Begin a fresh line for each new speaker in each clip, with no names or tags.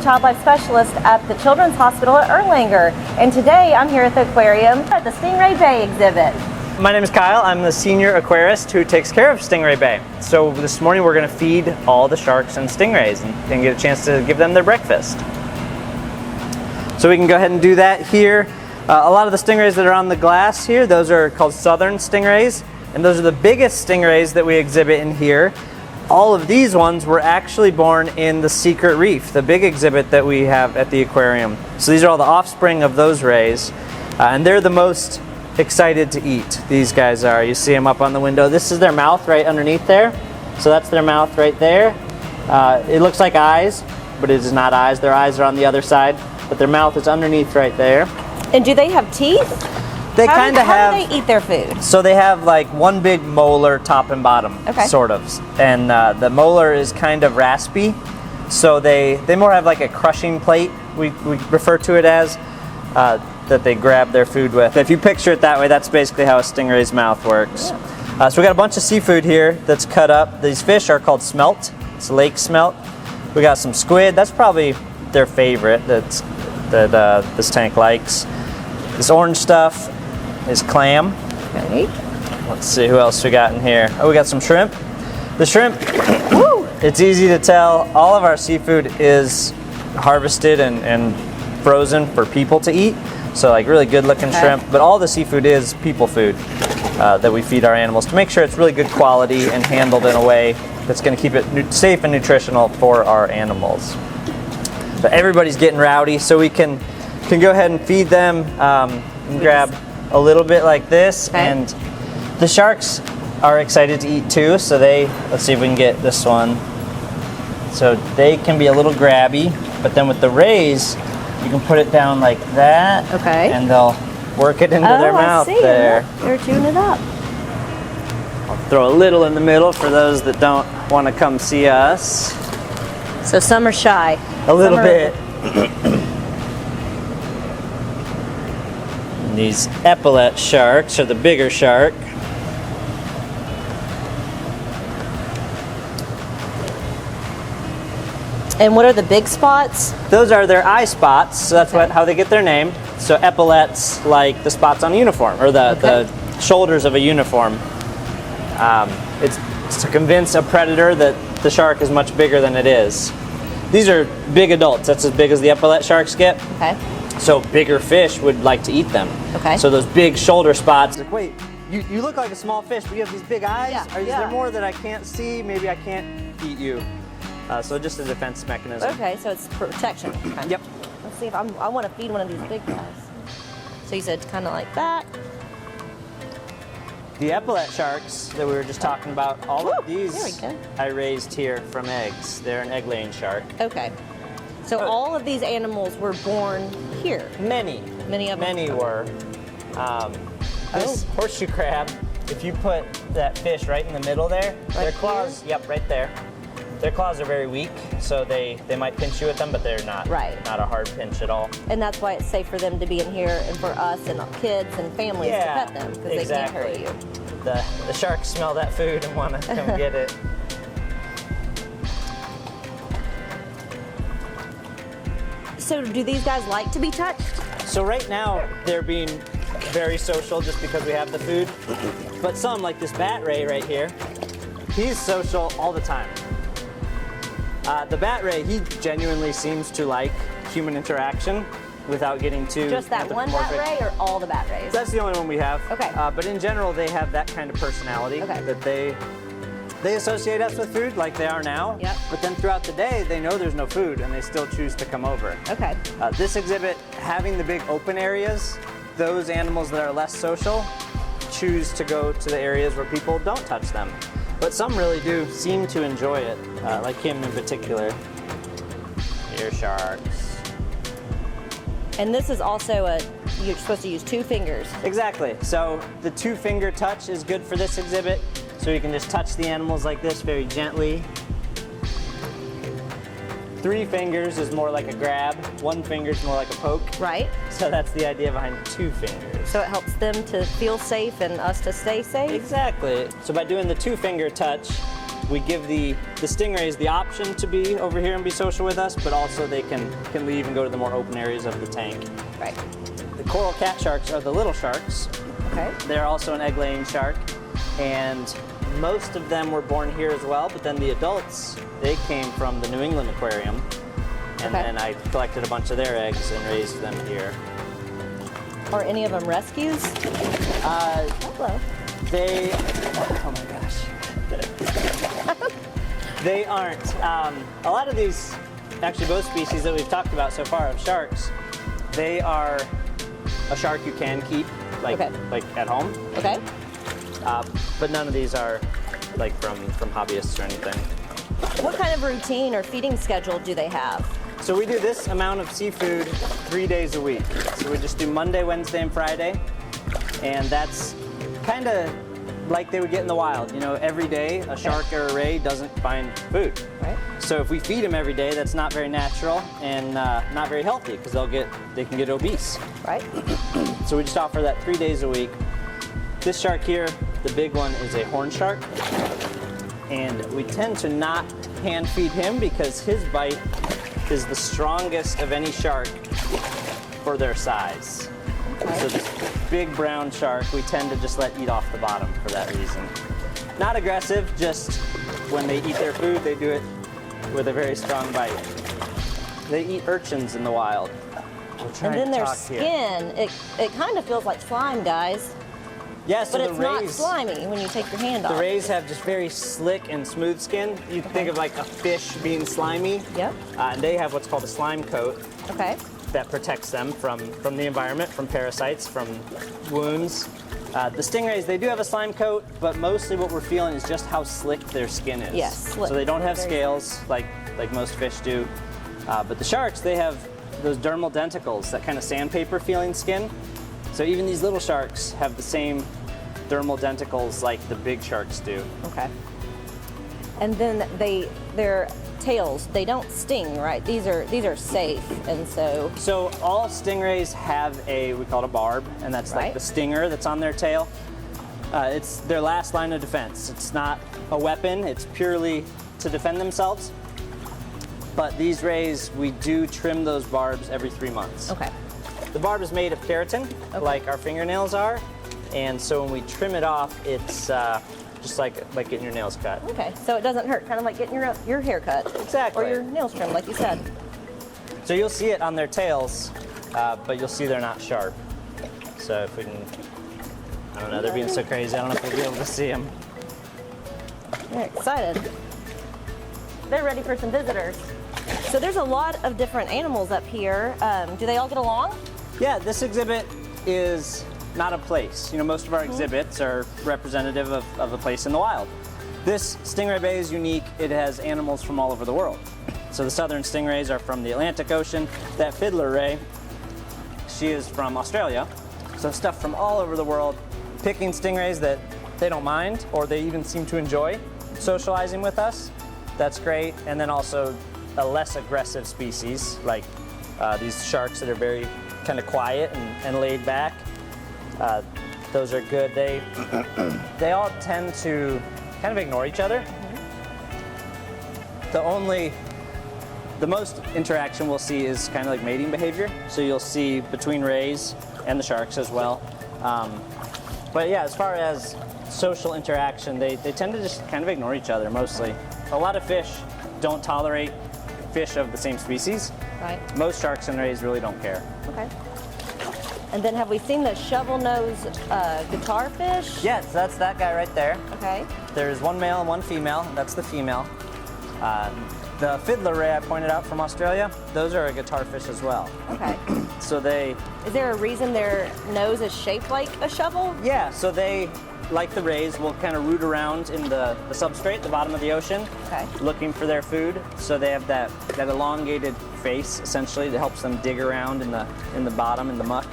child life specialist at the Children's Hospital at Erlanger, and today I'm here at the aquarium at the Stingray Bay exhibit.
My name is Kyle. I'm the senior aquarist who takes care of Stingray Bay. So this morning we're going to feed all the sharks and stingrays and get a chance to give them their breakfast. So we can go ahead and do that here. A lot of the stingrays that are on the glass here, those are called southern stingrays, and those are the biggest stingrays that we exhibit in here. All of these ones were actually born in the Secret Reef, the big exhibit that we have at the aquarium. So these are all the offspring of those rays, and they're the most excited to eat. These guys are. You see them up on the window. This is their mouth right underneath there. So that's their mouth right there. It looks like eyes, but it is not eyes. Their eyes are on the other side, but their mouth is underneath right there.
And do they have teeth?
They kind of have.
How do they eat their food?
So they have like one big molar, top and bottom, sort of. And the molar is kind of raspy. So they more have like a crushing plate, we refer to it as, that they grab their food with. If you picture it that way, that's basically how a stingray's mouth works.
Yeah.
So we got a bunch of seafood here that's cut up. These fish are called smelt. It's lake smelt. We got some squid. That's probably their favorite that this tank likes. This orange stuff is clam.
Okay.
Let's see who else we got in here. Oh, we got some shrimp. The shrimp, it's easy to tell. All of our seafood is harvested and frozen for people to eat. So like really good looking shrimp, but all the seafood is people food that we feed our animals to make sure it's really good quality and handled in a way that's going to keep it safe and nutritional for our animals. But everybody's getting rowdy, so we can go ahead and feed them and grab a little bit like this. And the sharks are excited to eat too, so let's see if we can get this one. So they can be a little grabby, but then with the rays, you can put it down like that, and they'll work it into their mouth there.
They're chewing it up.
I'll throw a little in the middle for those that don't want to come see us.
So some are shy.
A little bit. And these epaulet sharks are the bigger shark.
And what are the big spots?
Those are their eye spots, so that's how they get their name. So epaulets, like the spots on a uniform, or the shoulders of a uniform. It's to convince a predator that the shark is much bigger than it is. These are big adults. That's as big as the epaulet sharks get.
Okay.
So bigger fish would like to eat them.
Okay.
So those big shoulder spots. Like, wait, you look like a small fish, but you have these big eyes?
Yeah.
Is there more that I can't see? Maybe I can't eat you. So just a defense mechanism.
Okay, so it's protection.
Yep.
Let's see if I want to feed one of these big guys. So you said it's kind of like that.
The epaulet sharks that we were just talking about, all of these I raised here from eggs. They're an egg-laying shark.
Okay. So all of these animals were born here?
Many.
Many of them?
Many were. This horseshoe crab, if you put that fish right in the middle there, their claws, right there. Their claws are very weak, so they might pinch you with them, but they're not not a hard pinch at all.
And that's why it's safe for them to be in here and for us and kids and families to pet them, because they can't hurt you.
The sharks smell that food and want to come get it.
So do these guys like to be touched?
So right now, they're being very social just because we have the food. But some, like this bat ray right here, he's social all the time. The bat ray, he genuinely seems to like human interaction without getting too
Just that one bat ray or all the bat rays?
That's the only one we have.
Okay.
But in general, they have that kind of personality that they associate us with food like they are now.
Yep.
But then throughout the day, they know there's no food and they still choose to come over.
Okay.
This exhibit, having the big open areas, those animals that are less social choose to go to the areas where people don't touch them. But some really do seem to enjoy it, like him in particular. Here, sharks.
And this is also you're supposed to use 2 fingers.
Exactly. So the 2-finger touch is good for this exhibit. So you can just touch the animals like this very gently. 3 fingers is more like a grab. 1 finger is more like a poke.
Right.
So that's the idea behind 2 fingers.
So it helps them to feel safe and us to stay safe?
Exactly. So by doing the 2-finger touch, we give the stingrays the option to be over here and be social with us, but also they can leave and go to the more open areas of the tank.
Right.
The coral cat sharks are the little sharks.
Okay.
They're also an egg-laying shark, and most of them were born here as well, but then the adults, they came from the New England Aquarium, and then I collected a bunch of their eggs and raised them here.
Are any of them rescues? Hello.
They, oh my gosh. They aren't. A lot of these, actually both species that we've talked about so far of sharks, they are a shark you can keep, like at home.
Okay.
But none of these are like from hobbyists or anything.
What kind of routine or feeding schedule do they have?
So we do this amount of seafood 3 days a week. So we just do Monday, Wednesday, and Friday. And that's kind of like they would get in the wild. You know, every day a shark or a ray doesn't find food.
Right.
So if we feed them every day, that's not very natural and not very healthy because they can get obese.
Right.
So we just offer that 3 days a week. This shark here, the big one, is a horn shark. And we tend to not hand feed him because his bite is the strongest of any shark for their size.
Okay.
So this big brown shark, we tend to just let eat off the bottom for that reason. Not aggressive, just when they eat their food, they do it with a very strong bite. They eat urchins in the wild.
And then their skin, it kind of feels like slime, guys.
Yeah, so
but it's not
rays,
slimy when you take your hand off.
the rays have just very slick and smooth skin. You think of like a fish being slimy.
Yep.
And they have what's called a slime coat
Okay.
that protects them from the environment, from parasites, from wounds. The stingrays, they do have a slime coat, but mostly what we're feeling is just how slick their skin is.
Yes, slick.
So they don't have
Very
scales like most fish do. But the sharks, they have those dermal denticles, that kind of sandpaper feeling skin. So even these little sharks have the same dermal denticles like the big sharks do.
Okay. And then their tails, they don't sting, right? These are safe, and so.
So all stingrays have we call it a barb, and that's like the stinger that's on their tail. It's their last line of defense. It's not a weapon, it's purely to defend themselves. But these rays, we do trim those barbs every 3 months.
Okay.
The barb is made of keratin, like our fingernails are, and so when we trim it off, it's just like getting your nails cut.
Okay, so it doesn't hurt, kind of like getting your hair cut.
Exactly.
Or your nails trimmed, like you said.
So you'll see it on their tails, but you'll see they're not sharp. So if we can, I don't know, they're being so crazy, I don't know if we'll be able to see them.
They're excited. They're ready for some visitors. So there's a lot of different animals up here. Do they all get along?
Yeah, this exhibit is not a place. You know, most of our exhibits are representative of a place in the wild. This Stingray Bay is unique. It has animals from all over the world. So the southern stingrays are from the Atlantic Ocean. That fiddler ray, she is from Australia. So stuff from all over the world, picking stingrays that they don't mind or they even seem to enjoy socializing with us. That's great. And then also a less aggressive species like these sharks that are very kind of quiet and laid back. Those are good. They all tend to kind of ignore each other. The most interaction we'll see is kind of like mating behavior. So you'll see between rays and the sharks as well. But yeah, as far as social interaction, they tend to just kind of ignore each other mostly. A lot of fish don't tolerate fish of the same species.
Right.
Most sharks and rays really don't care.
Okay. And then have we seen the shovel-nosed guitar fish?
Yes, that's that guy right there.
Okay.
There's one male and one female. That's the female. The fiddler ray I pointed out from Australia, those are a guitar fish as well.
Okay.
So
Is there a reason their nose is shaped like a shovel?
Yeah, so they, like the rays, will kind of root around in the substrate, the bottom of the ocean, looking for their food. So they have that elongated face, essentially, that helps them dig around in the bottom, in the muck.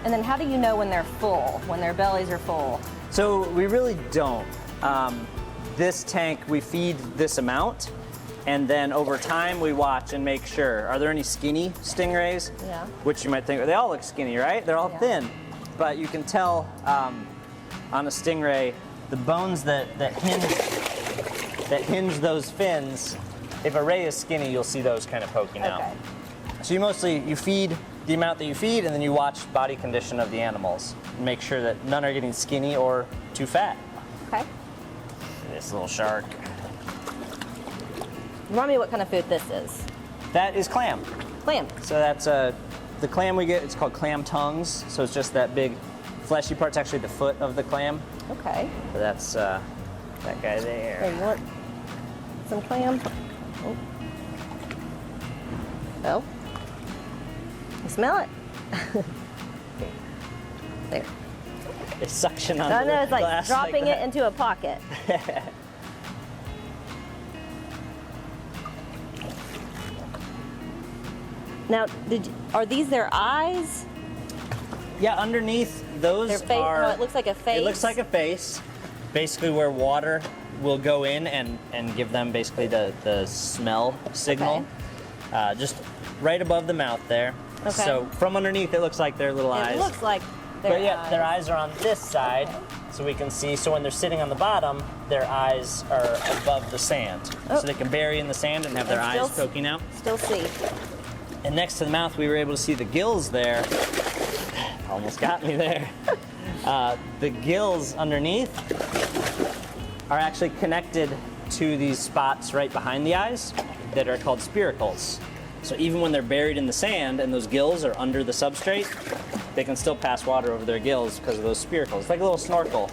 And then how do you know when they're full, when their bellies are full?
So we really don't. This tank, we feed this amount, and then over time we watch and make sure. Are there any skinny stingrays?
Yeah.
Which you might think, they all look skinny, right? They're all thin. But you can tell on a stingray, the bones that hinge that hinge those fins, if a ray is skinny, you'll see those kind of poking out. So you feed the amount that you feed, and then you watch body condition of the animals and make sure that none are getting skinny or too fat.
Okay.
This little shark.
Remind me what kind of food this is.
That is clam.
Clam.
So that's the clam we get. It's called clam tongues. So it's just that big fleshy part. It's actually the foot of the clam.
Okay.
So that's that guy there.
Here, you want some clam? Oh. Oh. You smell it? There.
It's suction on
I
the
know, it's like
glass
dropping
like
it into a pocket. Now, are these their eyes?
Yeah, underneath those
Their face?
are.
Oh, it looks like a face.
It looks like a face. Basically, where water will go in and give them basically the smell signal.
Okay.
Just right above the mouth there.
Okay.
So from underneath, it looks like their little eyes.
It looks like their
But yeah,
eyes.
their eyes are on this side, so we can see. So when they're sitting on the bottom, their eyes are above the sand.
Oh.
So they can bury in the sand and have their
And still
eyes poking out.
Still see.
And next to the mouth, we were able to see the gills there. Almost got me there. The gills underneath are actually connected to these spots right behind the eyes that are called spiracles. So even when they're buried in the sand and those gills are under the substrate, they can still pass water over their gills because of those spiracles. It's like a little snorkel.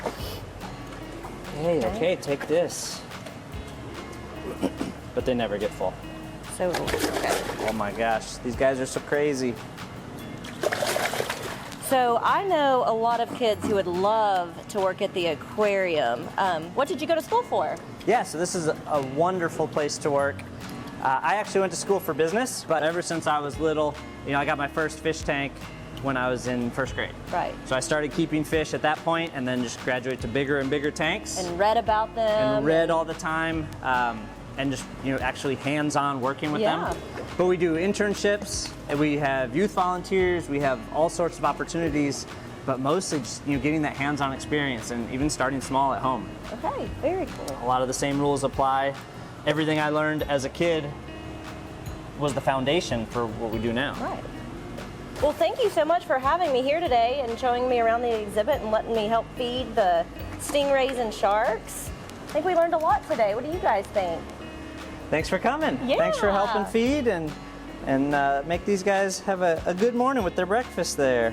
Hey, okay, take this. But they never get full.
So, okay.
Oh my gosh, these guys are so crazy.
So I know a lot of kids who would love to work at the aquarium. What did you go to school for?
Yeah, so this is a wonderful place to work. I actually went to school for business, but ever since I was little, I got my first fish tank when I was in first grade.
Right.
So I started keeping fish at that point and then just graduated to bigger and bigger tanks.
And read about them.
And read all the time. And just actually hands-on working with them. But we do internships, and we have youth volunteers, we have all sorts of opportunities, but mostly just getting that hands-on experience and even starting small at home.
Okay, very cool.
A lot of the same rules apply. Everything I learned as a kid was the foundation for what we do now.
Right. Well, thank you so much for having me here today and showing me around the exhibit and letting me help feed the stingrays and sharks. I think we learned a lot today. What do you guys think?
Thanks for coming.
Yeah.
Thanks for helping feed and make these guys have a good morning with their breakfast there.